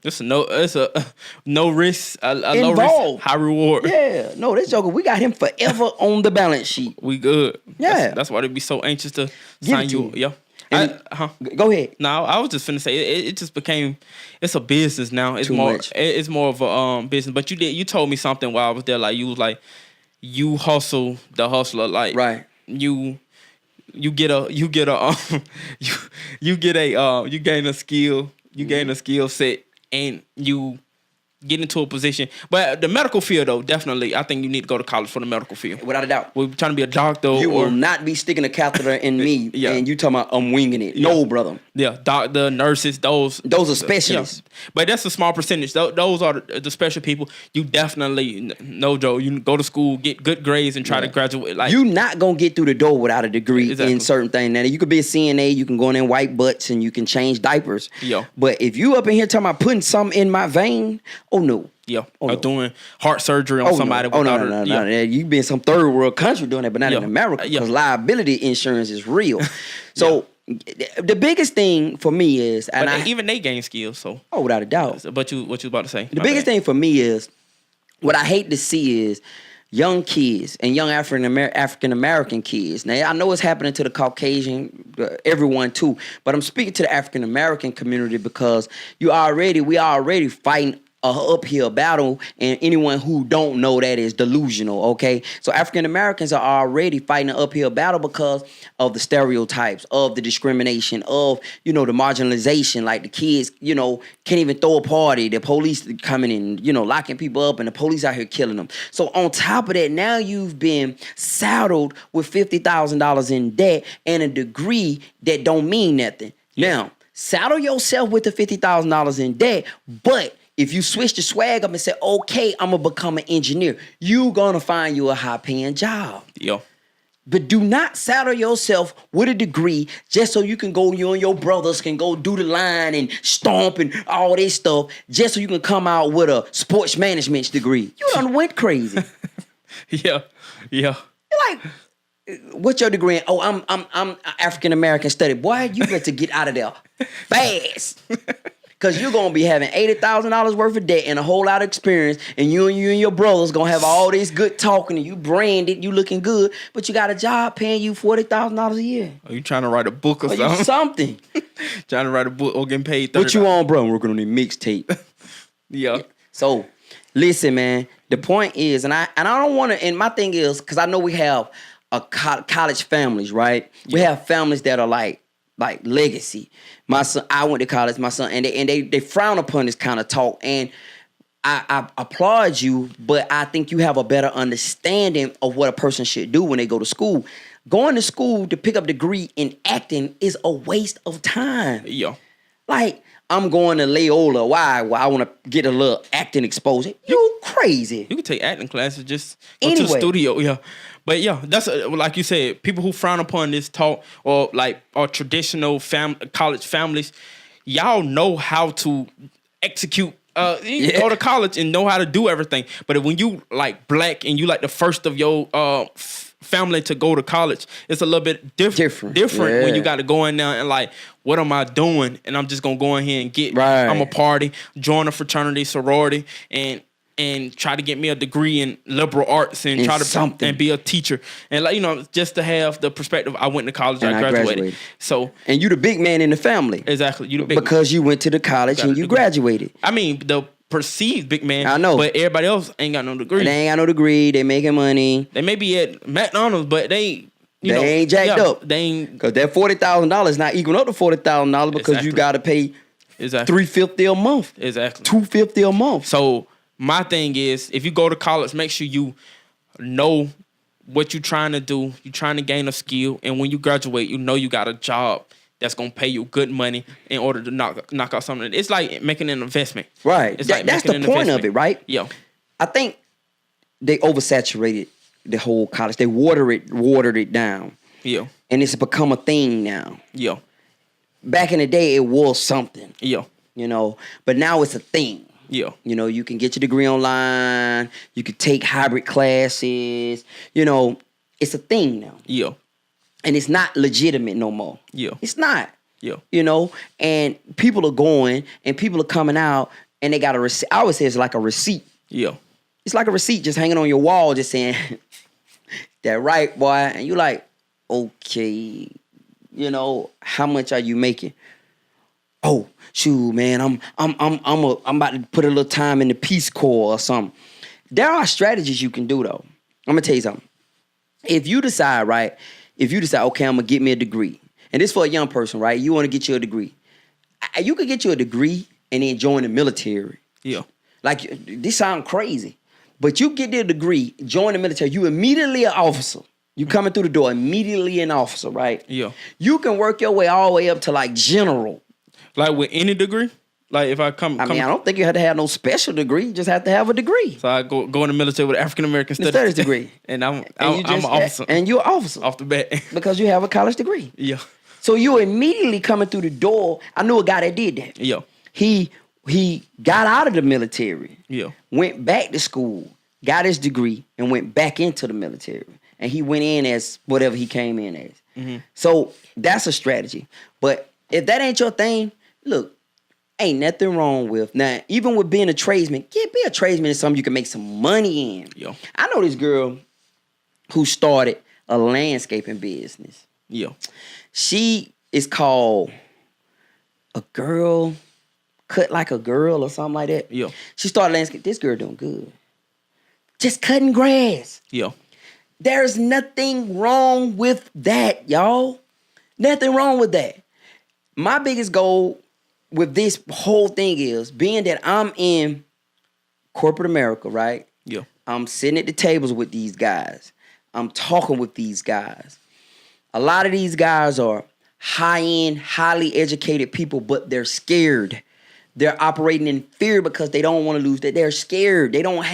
It's a no risk, a low Involved. risk, high reward. Yeah, no, this joker, we got him forever on the balance sheet. We good. Yeah. That's why they be so anxious to Give sign it to you. you. Yeah. Go ahead. No, I was just finna say it just became it's a business now. It's Too more much. it's more of a business. But you told me something while I was there. Like you was like you hustle the hustler. Like Right. you get a you gain a skill. You gain a skill set and you get into a position. But the medical field though, definitely I think you need to go to college for the medical field. Without a doubt. We're trying to be a doctor You or will not be sticking a catheter in me Yeah. and you talking about I'm winging it. No, brother. yeah, doctor, nurses, those Those are specialists. Yeah. But that's a small percentage. Those are the special people. You definitely, no joke, you go to school, get good grades, and try to graduate. Like You not gonna get through the door without a degree Exactly. in certain things. Now you could be a CNA, you can go in and wipe butts and you can change diapers. Yeah. But if you up in here talking about putting something in my vein, oh no. yeah, Oh, or no. doing heart surgery on somebody. No. Oh no, without no, a- no, yeah. no. You be in some third world country doing that, but not Yeah. in America Yeah. because liability insurance is real. So the biggest thing for me is, and But even they gain skills. So, without a doubt, but what you about to say? the biggest thing for me is what I hate to see is young kids and young African American kids. Now I know it's happening to the Caucasian, everyone too, but I'm speaking to the African American community because we already fighting a uphill battle, and anyone who don't know that is delusional, okay? So African Americans are already fighting an uphill battle because of the stereotypes, of the discrimination, of, the marginalization. Like the kids, can't even throw a party. The police coming in, locking people up, and the police out here killing them. So on top of that, now you've been saddled with $50,000 in debt and a degree that don't mean nothing. Now, saddle yourself with the $50,000 in debt, but if you switch the swag up and say, okay, I'm going to become an engineer, you going to find you a high-paying job. Yeah. But do not saddle yourself with a degree just so you can go, you and your brothers can go do the line and stomp and all this stuff just so you can come out with a sports management degree. You done went crazy. Yeah. You're like, what's your degree in? Oh, I'm African-American study. Boy, you got to get out of there fast. Because you're going to be having $80,000 worth of debt and a whole lot of experience, and you and your brothers going to have all this good talking, and you branded, you looking good, but you got a job paying you $40,000 a year. Are you trying to write a book or Or you something? something. Trying to write a book or getting paid $30. What you on, bro? I'm working on the mixtape. Yeah. So, listen, man. The point is, and I don't want to, and my thing is, because I know we have college families, right? We have families that are like legacy. My son, I went to college, my son, and they frown upon this kind of talk. And I applaud you, but I think you have a better understanding of what a person should do when they go to school. Going to school to pick up a degree in acting is a waste of time. Yeah. Like, I'm going to Loyola. Why? Well, I want to get a little acting exposure. You crazy. You can take acting classes, just go to the Anyway. studio. Yeah. But yeah, that's like you said, people who frown upon this talk or traditional college families, y'all know how to execute. You go to college and know how to do everything. But when you like black and you like the first of your family to go to college, it's a little bit different when Yeah. you got to go in there and like, what am I doing? And I'm just gonna go in here and get. Right. I'm a party, join a fraternity, sorority, and try to get me a degree in liberal arts and In try to something. and be a teacher and just to have the perspective. I went to college, And I I graduated. graduated. So And you the big man in the family. exactly, you the big Because you went to the college Got a and you degree. graduated. I mean, the perceived big man. I know. but everybody else ain't got no degree. And they ain't got no degree. They making money. They may be at McDonald's, but they They ain't jacked up. They ain't Because that $40,000 not equal up to $40,000 because you Exactly. got to pay exactly $350 a month, exactly. $250 a month. So my thing is, if you go to college, make sure you know what you're trying to do. You're trying to gain a skill, and when you graduate, you know you got a job that's gonna pay you good money in order to knock out something. It's like making an investment. Right. It's That's making the an point of investment. it, right? Yeah. I think they oversaturated the whole college. They watered it down. Yeah. And it's become a thing now. Yeah. Back in the day, it was something, Yeah. but now it's a thing. Yeah. You can get your degree online. You can take hybrid classes. it's a thing now. Yeah. And it's not legitimate no more. Yeah. It's not. Yeah. You know, and people are going and people are coming out and they got a receipt. I always say it's like a receipt. Yeah. It's like a receipt just hanging on your wall, just saying, that right, boy. And you like, okay, you know, how much are you making? Oh, shoot, man, I'm about to put a little time in the Peace Corps or something. There are strategies you can do though. I'm gonna tell you something. If you decide, okay, I'm gonna get me a degree, and this for a young person, right? You want to get you a degree. You could get you a degree and then join the military. Yeah. Like, this sounds crazy, but you get the degree, join the military, you immediately an officer. You coming through the door, immediately an officer, right? Yeah. You can work your way all the way up to like general. Like with any degree? Like if I come... I mean, I don't think you have to have no special degree. You just have to have a degree. So I go in the military with an African-American studies degree. And I'm you an officer. And you're an officer. Off the bat. Because you have a college degree. Yeah. So you immediately coming through the door. I knew a guy that did that. Yeah. He got out of the military. Yeah. Went back to school, got his degree, and went back into the military. And he went in as whatever he came in as. Mm-hmm. So that's a strategy. But if that ain't your thing, look, ain't nothing wrong with. Now, even with being a tradesman, be a tradesman is something you can make some money in. Yeah. I know this girl who started a landscaping business. Yeah. She is called A Girl Cut Like a Girl or something like that. Yeah. She started landscape. This girl doing good. Just cutting grass. Yeah. There's nothing wrong with that, y'all. Nothing wrong with that. My biggest goal with this whole thing is being that I'm in corporate America, right? Yeah. I'm sitting at the tables with these guys. I'm talking with these guys. A lot of these guys are high-end, highly educated people, but they're scared. They're operating in fear because they don't want to lose that. They're scared. They don't,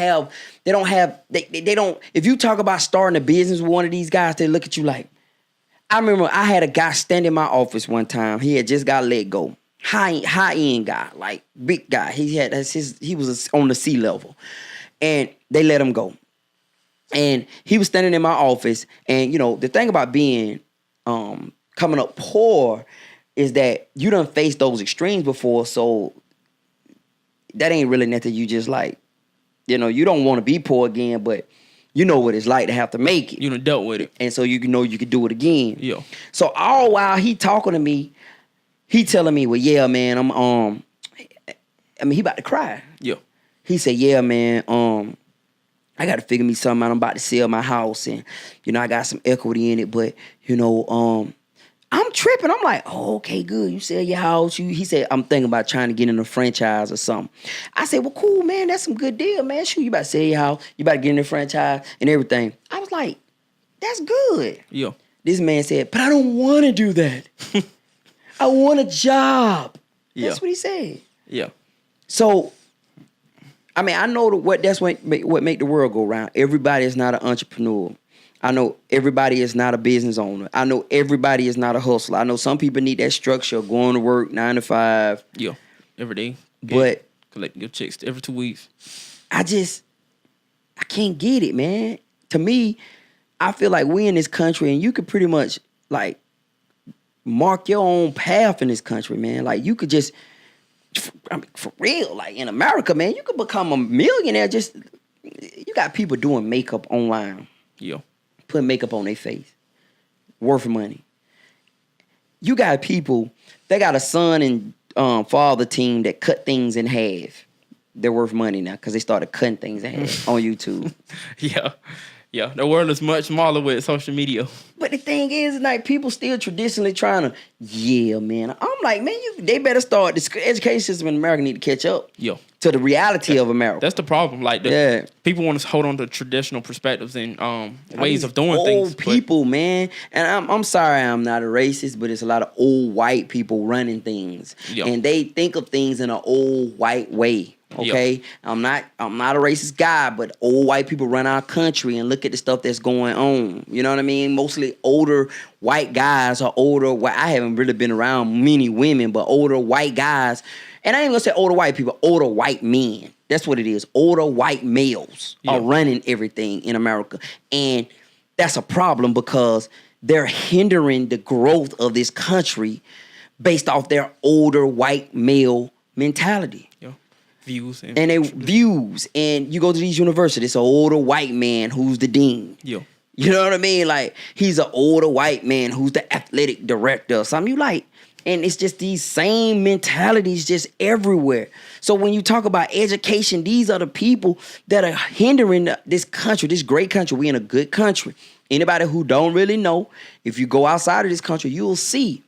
if you talk about starting a business with one of these guys, they look at you like, I remember I had a guy stand in my office one time. He had just got let go. High-end guy, like big guy. He was on the C level. And they let him go. And he was standing in my office. And, you know, the thing about being, coming up poor is that you done faced those extremes before. So that ain't really nothing you just like, you know, you don't want to be poor again, but you know what it's like to have to make it. You done dealt with it. And so you know you could do it again. Yeah. So all while he talking to me, he telling me, well, yeah, man, he about to cry. Yeah. He said, yeah, man, I got to figure me something out. I'm about to sell my house and, you know, I got some equity in it, but, you know, I'm tripping. I'm like, oh, okay, good. You sell your house. He said, I'm thinking about trying to get in a franchise or something. I said, well, cool, man. That's some good deal, man. Shoot, you about to sell your house. You about to get in a franchise and everything. I was like, that's good. Yeah. This man said, but I don't want to do that. I want a job. Yeah. That's what he said. Yeah. So, I mean, I know that's what make the world go round. Everybody is not an entrepreneur. I know everybody is not a business owner. I know everybody is not a hustler. I know some people need that structure, going to work 9 to 5. Yeah. Every day. But collecting your checks every 2 weeks. I can't get it, man. To me, I feel like we in this country and you could pretty much like mark your own path in this country, man. Like you could just, I mean, for real, like in America, man, you could become a millionaire. You got people doing makeup online. Yeah. Putting makeup on their face. Worth money. You got people, they got a son and father team that cut things in half. They're worth money now because they started cutting things in half on YouTube. Yeah. Yeah. The world is much smaller with social media. But the thing is, like, people still traditionally trying to, yeah, man. I'm like, man, they better start. The education system in America need to catch up. Yeah. To the reality of America. That's the problem. Like, people want to hold on to traditional perspectives and ways of doing things. Old people, man. And I'm sorry I'm not a racist, but it's a lot of old white people running things. Yeah. And they think of things in an old white way. Okay? Yeah. I'm not a racist guy, but old white people run our country and look at the stuff that's going on. You know what I mean? Mostly older white guys or older. I haven't really been around many women, but older white guys. And I ain't gonna say older white people, older white men. That's what it is. Older white males are running everything in America. And that's a problem because they're hindering the growth of this country based off their older white male mentality. Yeah. Views And they views. And you go to these universities, it's an older white man who's the dean. Yeah. You know what I mean? Like, he's an older white man who's the athletic director or something. You like, and it's just these same mentalities just everywhere. So when you talk about education, these are the people that are hindering this country, this great country. We're in a good country. Anybody who don't really know, if you go outside of this country, you'll see.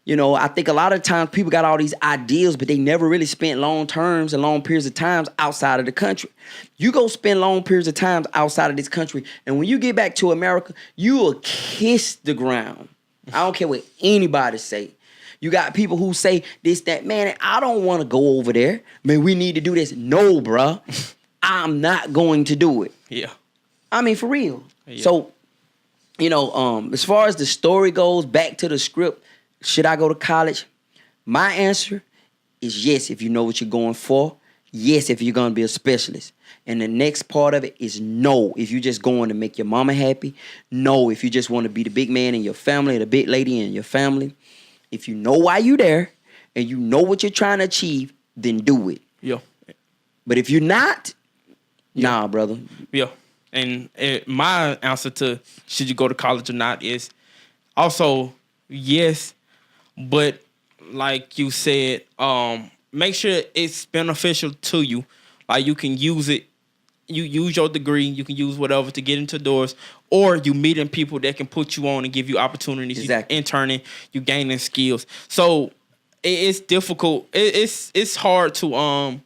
You know, I think a lot of times people got all these ideas, but they never really spent long terms and long periods of times outside of the country. You go spend long periods of times outside of this country, and when you get back to America, you will kiss the ground. I don't care what anybody say. You got people who say this, that, man, I don't want to go over there. Man, we need to do this. No, bruh. I'm not going to do it. Yeah. I mean, for real. Yeah. So, you know, as far as the story goes, back to the script, should I go to college? My answer is yes, if you know what you're going for. Yes, if you're going to be a specialist. And the next part of it is no, if you're just going to make your mama happy. No, if you just want to be the big man in your family, the big lady in your family. If you know why you're there and you know what you're trying to achieve, then do it. Yeah. But if you're not, nah, brother. Yeah. And my answer to should you go to college or not is also yes, but like you said, make sure it's beneficial to you. Like you can use it. You use your degree. You can use whatever to get into doors, or you meeting people that can put you on and give you opportunities. Exactly. You interning, you gaining skills. So it's difficult. It's hard to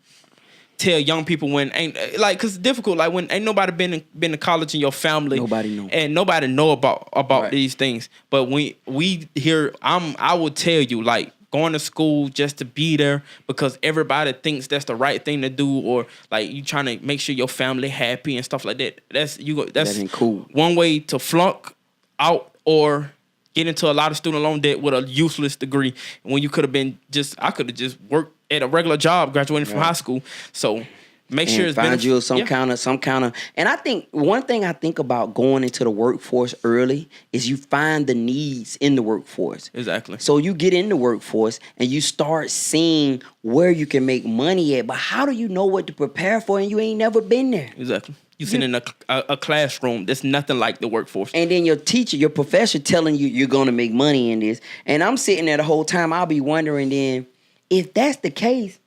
tell young people when ain't like, cause it's difficult. Like when ain't nobody been to college in your family. Nobody know. And nobody know about Right. these things. But when we hear, I will tell you, like, going to school just to be there because everybody thinks that's the right thing to do, or like you trying to make sure your family happy and stuff like that. That's That ain't cool. one way to flunk out or get into a lot of student loan debt with a useless degree when you could have been I could have just worked at a regular job graduating from high school. So make sure And it's find you some yeah. kind of. And I think one thing I think about going into the workforce early is you find the needs in the workforce. Exactly. So you get in the workforce and you start seeing where you can make money at. But how do you know what to prepare for and you ain't never been there? Exactly. You sit in a classroom that's nothing like the workforce. And then your teacher, your professor telling you you're going to make money in this. And I'm sitting there the whole time. I'll be wondering then, if that's the case,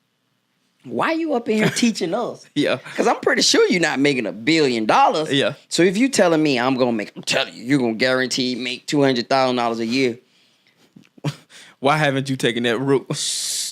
why you up in here teaching us? Yeah. Because I'm pretty sure you're not making $1 billion. Yeah. So if you telling me I'm telling you, you're going to guarantee make $200,000 a year. Why haven't you taken that route?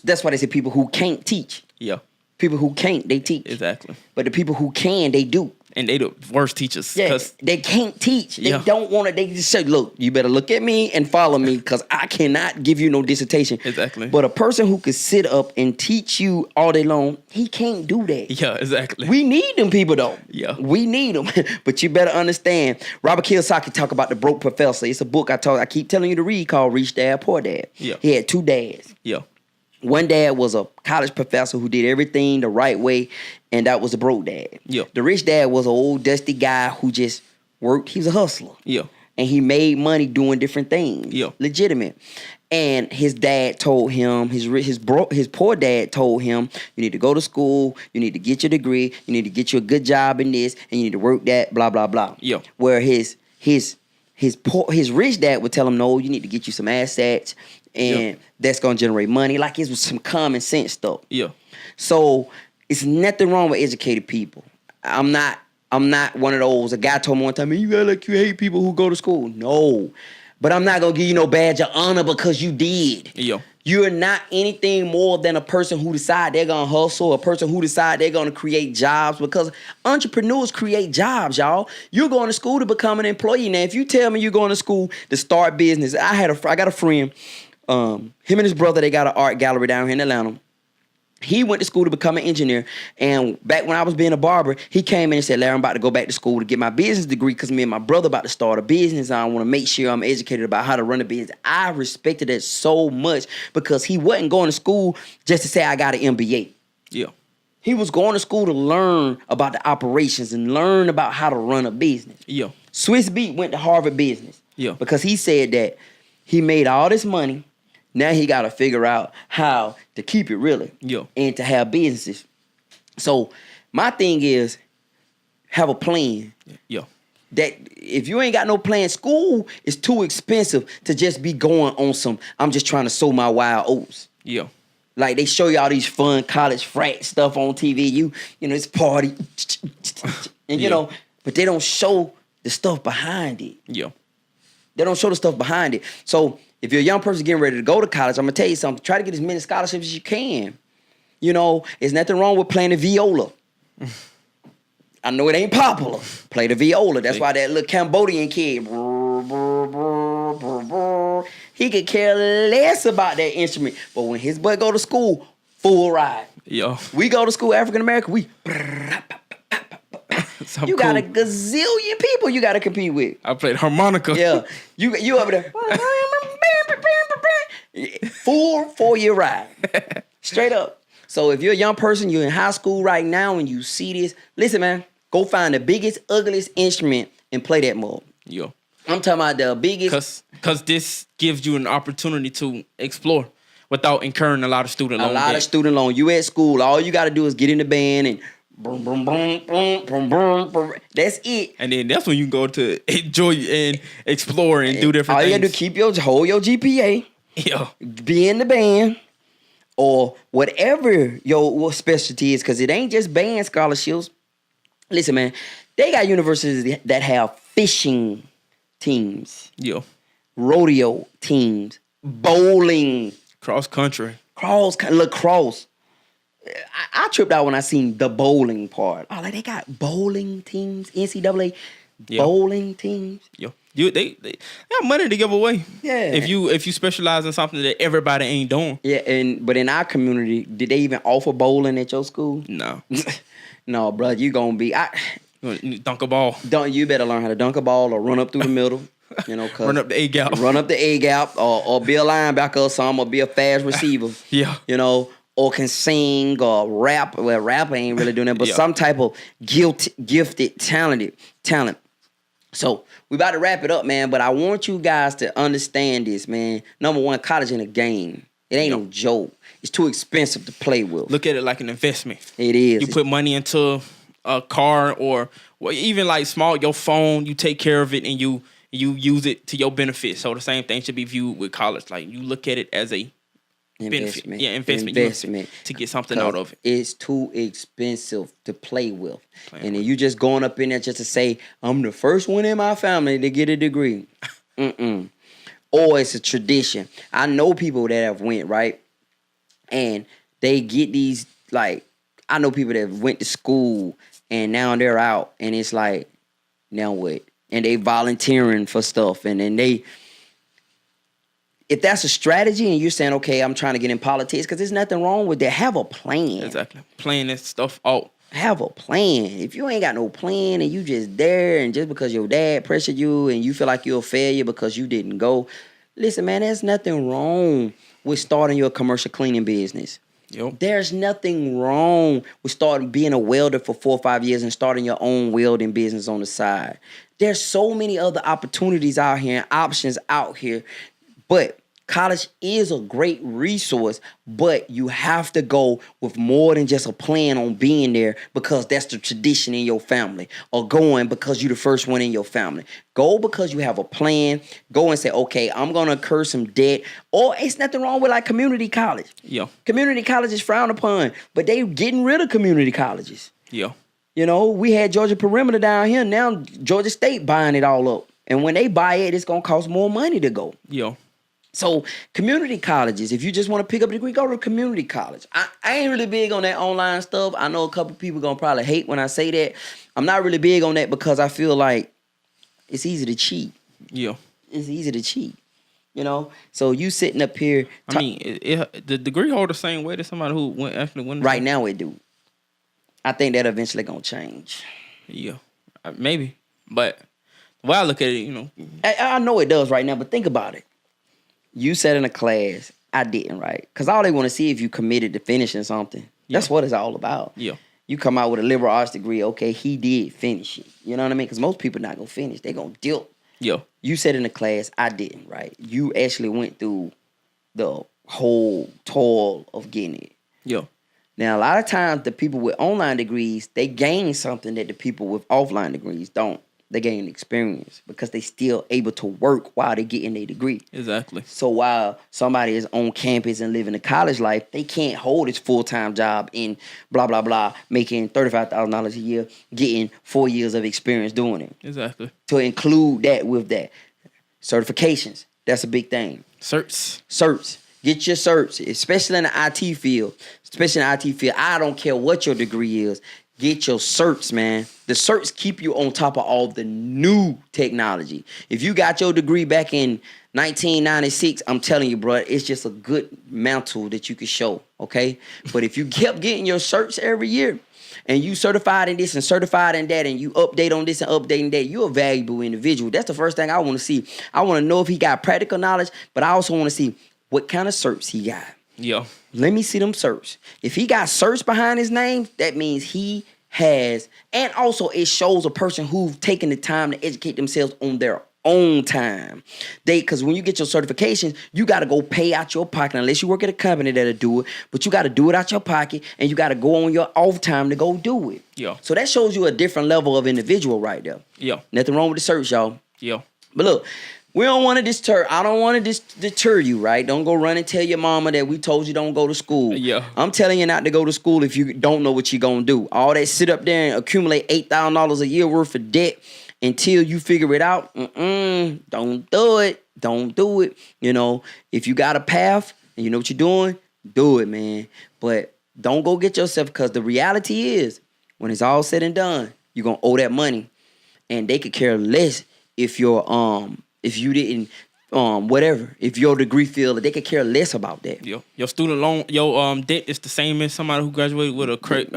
That's why they say people who can't teach. Yeah. People who can't, they teach. Exactly. But the people who can, they do. And they the worst teachers. Yeah, 'Cause- they can't teach. They Yeah. don't want to. They just say, look, you better look at me and follow me because I cannot give you no dissertation. Exactly. But a person who could sit up and teach you all day long, he can't do that. Yeah, exactly. We need them people, though. Yeah. We need them. But you better understand, Robert Kiyosaki talk about The Broke Professor. It's a book I keep telling you to read called Rich Dad, Poor Dad. Yeah. He had 2 dads. Yeah. One dad was a college professor who did everything the right way, and that was the broke dad. Yeah. The rich dad was an old dusty guy who just worked. He was a hustler. Yeah. And he made money doing different things. Yeah. Legitimate. And his dad told him, his poor dad told him, you need to go to school, you need to get your degree, you need to get you a good job in this, and you need to work that, blah, blah, blah. Yeah. Where his rich dad would tell him, no, you need to get you some assets, and that's gonna generate money. Like it was some common sense stuff. Yeah. So it's nothing wrong with educated people. I'm not one of those. A guy told me one time, man, you gotta like you hate people who go to school. No. But I'm not gonna give you no badge of honor because you did. Yeah. You're not anything more than a person who decide they're gonna hustle, a person who decide they're gonna create jobs, because entrepreneurs create jobs, y'all. You're going to school to become an employee. Now, if you tell me you're going to school to start business, I got a friend, him and his brother, they got an art gallery down here in Atlanta. He went to school to become an engineer, and back when I was being a barber, he came in and said, Larry, I'm about to go back to school to get my business degree because me and my brother about to start a business. I want to make sure I'm educated about how to run a business. I respected that so much because he wasn't going to school just to say I got an MBA. Yeah. He was going to school to learn about the operations and learn about how to run a business. Yeah. Swiss Beat went to Harvard Business. Yeah. Because he said that he made all this money. Now he got to figure out how to keep it really. Yeah. And to have businesses. So my thing is, have a plan. Yeah. That if you ain't got no plan, school is too expensive to just be going on some, I'm just trying to sow my wild oats. Yeah. Like they show you all these fun college frat stuff on TV. You know, it's party. And you know, but they don't show the stuff behind it. Yeah. They don't show the stuff behind it. So if you're a young person getting ready to go to college, I'm gonna tell you something. Try to get as many scholarships as you can. You know, there's nothing wrong with playing the viola. I know it ain't popular. Play the viola. That's why that little Cambodian kid, he could care less about that instrument. But when his boy go to school, full ride. Yeah. We go to school, African American, you got a cool. gazillion people you got to compete with. I played harmonica. Yeah, you over there. Full 4-year ride. Straight up. So if you're a young person, you're in high school right now and you see this, listen, man, go find the biggest, ugliest instrument and play that mode. Yeah. I'm talking about the biggest. Because this gives you an opportunity to explore without incurring a lot of student loan. A lot debt. of student loan. You at school, all you got to do is get in the band and boom, boom, boom, boom, boom, boom, boom. That's it. And then that's when you go to enjoy and explore and do different all things. you got to do, hold your GPA, Yeah. be in the band, or whatever your specialty is, because it ain't just band scholarships. Listen, man, they got universities that have fishing teams, Yeah. rodeo teams, bowling, Cross country. lacrosse. I tripped out when I seen the bowling part. Oh, like they got bowling teams, NCAA bowling teams. Yeah. They got money to give away. Yeah. If you specialize in something that everybody ain't doing. Yeah, but in our community, did they even offer bowling at your school? No. No, bro, you gonna be. Dunk a ball. You better learn how to dunk a ball or run up through the middle. You know, Run up the A gap. Run up the A gap, or be a linebacker or something, or be a fast receiver. Yeah. You know, or can sing or rap. Well, rap ain't really doing that, but Yeah. some type of gifted, talent. So we about to wrap it up, man. But I want you guys to understand this, man. Number one, college ain't a game. It ain't no joke. It's too expensive to play with. Look at it like an investment. It is. You put money into a car or even like your phone, you take care of it and you use it to your benefit. So the same thing should be viewed with college. Like you look at it as a benefit. Yeah, investment to get something out of it. It's too expensive to play with. And then you just going up in there just to say, I'm the first one in my family to get a degree. Or it's a tradition. I know people that have went, right? And they get these, like, I know people that went to school and now they're out and it's like, now what? And they volunteering for stuff. And then if that's a strategy and you're saying, okay, I'm trying to get in politics, because there's nothing wrong with that. Have a plan. Exactly. Playing this stuff out. Have a plan. If you ain't got no plan and you just there and just because your dad pressured you and you feel like you're a failure because you didn't go, listen, man, there's nothing wrong with starting your commercial cleaning business. Yep. There's nothing wrong with starting being a welder for 4 or 5 years and starting your own welding business on the side. There's so many other opportunities out here and options out here. But college is a great resource, but you have to go with more than just a plan on being there because that's the tradition in your family, or going because you're the first one in your family. Go because you have a plan. Go and say, okay, I'm going to incur some debt. Or it's nothing wrong with like community college. Yeah. Community college is frowned upon, but they getting rid of community colleges. Yeah. You know, we had Georgia Perimeter down here. Now Georgia State buying it all up. And when they buy it, it's going to cost more money to go. Yeah. So community colleges, if you just want to pick up a degree, go to community college. I ain't really big on that online stuff. I know a couple people going to probably hate when I say that. I'm not really big on that because I feel like it's easy to cheat. Yeah. It's easy to cheat. You know? So you sitting up here. I mean, the degree holder the same way to somebody who actually went. Right now it do. I think that eventually going to change. Yeah. Maybe. But the way I look at it, you know. I know it does right now, but think about it. You sat in a class. I didn't, right? Because all they want to see if you committed to finishing something. That's what it's all about. Yeah. You come out with a liberal arts degree, okay, he did finish it. You know what I mean? Because most people not going to finish. They going to dip. Yeah. You said in the class, I didn't, right? You actually went through the whole toil of getting it. Yeah. Now, a lot of times, the people with online degrees, they gain something that the people with offline degrees don't. They gain experience because they still able to work while they getting their degree. Exactly. So while somebody is on campus and living a college life, they can't hold his full-time job in blah, blah, blah, making $35,000 a year, getting 4 years of experience doing it. Exactly. To include that with that. Certifications, that's a big thing. Certs. Get your certs, especially in the IT field. I don't care what your degree is. Get your certs, man. The certs keep you on top of all the new technology. If you got your degree back in 1996, I'm telling you, bro, it's just a good mantle that you can show, okay? But if you kept getting your certs every year, and you certified in this and certified in that, and you update on this and updating that, you're a valuable individual. That's the first thing I want to see. I want to know if he got practical knowledge, but I also want to see what kind of certs he got. Yeah. Let me see them certs. If he got certs behind his name, that means he has, and also it shows a person who've taken the time to educate themselves on their own time. Because when you get your certifications, you got to go pay out your pocket, unless you work at a company that'll do it, but you got to do it out your pocket, and you got to go on your off time to go do it. Yeah. So that shows you a different level of individual right there. Yeah. Nothing wrong with the certs, y'all. Yeah. But look, we don't want to I don't want to deter you, right? Don't go run and tell your mama that we told you don't go to school. Yeah. I'm telling you not to go to school if you don't know what you're going to do. All that sit up there and accumulate $8,000 a year worth of debt until you figure it out. Don't do it. Don't do it. You know, if you got a path and you know what you're doing, do it, man. But don't go get yourself, because the reality is when it's all said and done, you're going to owe that money. And they could care less if you're if you didn't, whatever, if your degree field, they could care less about that. Your student loan, your debt is the same as somebody who graduated with a credit.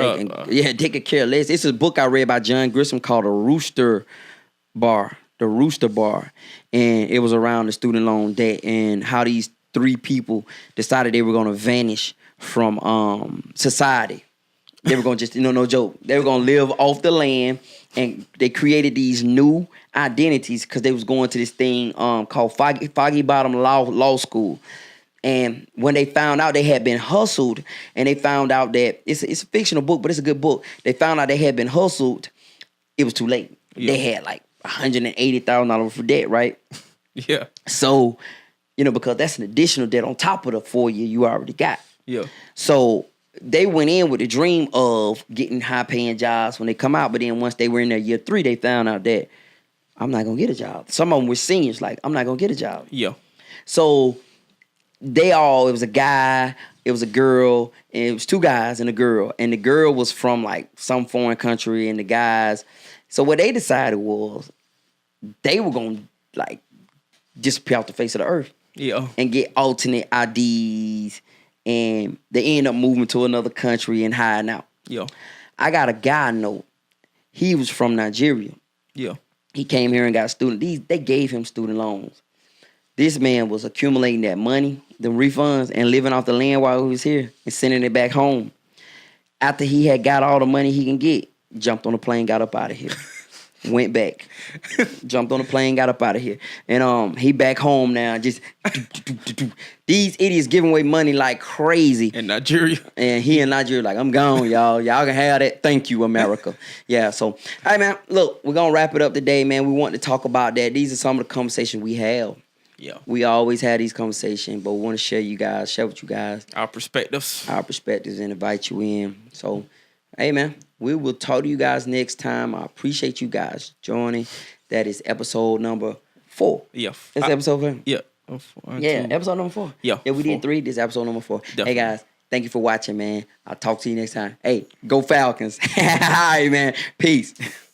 Yeah, they could care less. It's a book I read by John Grissom called The Rooster Bar, and it was around the student loan debt and how these three people decided they were going to vanish from society. They were going to just, no joke, they were going to live off the land, and they created these new identities because they was going to this thing called Foggy Bottom Law School. And when they found out they had been hustled, and they found out that it's a fictional book, but it's a good book. They found out they had been hustled. It was too late. Yeah. They had like $180,000 for debt, right? Yeah. So, because that's an additional debt on top of the 4 year you already got. Yeah. So they went in with the dream of getting high paying jobs when they come out, but then once they were in their year 3, they found out that I'm not gonna get a job. Some of them were seniors, like, I'm not gonna get a job. Yeah. So it was a guy, it was a girl, and it was 2 guys and a girl. And the girl was from like some foreign country, and the guys, so what they decided was they were gonna like disappear off the face of the earth. Yeah. And get alternate IDs. And they end up moving to another country and hiding out. Yeah. I got a guy I know. He was from Nigeria. Yeah. He came here and got they gave him student loans. This man was accumulating that money, the refunds, and living off the land while he was here and sending it back home. After he had got all the money he can get, jumped on a plane, got up out of here. Went back, jumped on the plane, got up out of here, and he back home now. Just these idiots giving away money like crazy in Nigeria, and he in Nigeria like, I'm gone, y'all. Y'all can have that. Thank you, America. Yeah. So, hey man, look, we're gonna wrap it up today, man. We want to talk about that. These are some of the conversations we have. Yeah. We always have these conversations, but we want to share with you guys our perspectives, and invite you in. So, hey man, we will talk to you guys next time. I appreciate you guys joining. That is episode number 4. Yeah. That's episode 4? Yeah. Episode number 4. Yeah. Yeah, we did 3. This is episode number 4. Definitely. Hey guys, thank you for watching, man. I'll talk to you next time. Hey, go Falcons. All right, man. Peace.